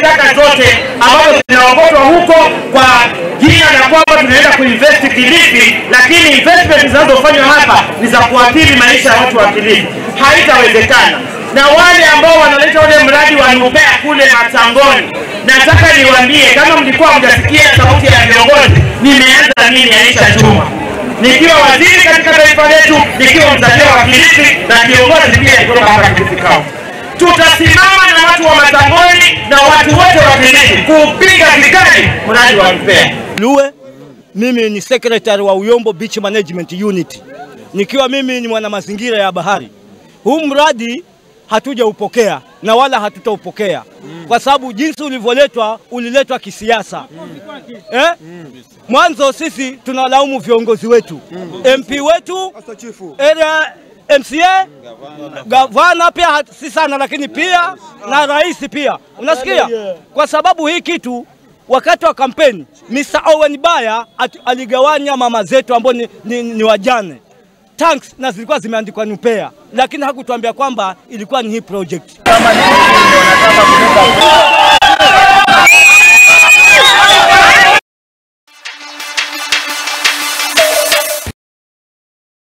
takataka zote ambazo zinaokotwa huko kwa jina la kwamba tunaenda kuinvest Kilifi, lakini investment zinazofanywa hapa ni za kuathiri maisha ya watu wa Kilifi. Haitawezekana. Na wale ambao wanaleta ule mradi wa Nupea kule Matangoni, nataka niwaambie kama mlikuwa mjasikia sauti ya viongozi, nimeanza nini Aisha Juma. Nikiwa waziri katika taifa letu, nikiwa mzaliwa wa Kilifi na kiongozi pia kutoka hapa Kilifi County. Tutasimama na watu wa Matangoni na watu wote wa Kilifi kupinga vikali mradi wa Nupea. Luwe, mimi ni secretary wa Uyombo Beach Management Unit. Nikiwa mimi ni mwana mazingira ya bahari. Huu mradi hatujaupokea na wala hatutaupokea kwa sababu jinsi uliletwa kisiasa. Mwanzo sisi tunalaumu viongozi wetu, MP wetu, area MCA, gavana pia si sana, lakini pia na rais pia. Unasikia? Kwa sababu hii kitu wakati wa kampeni Mr. Owen Baya aligawanya mama zetu ambao ni wajane tanks na zilikuwa zimeandikwa Nupea, lakini hakutuambia kwamba ilikuwa ni hii project.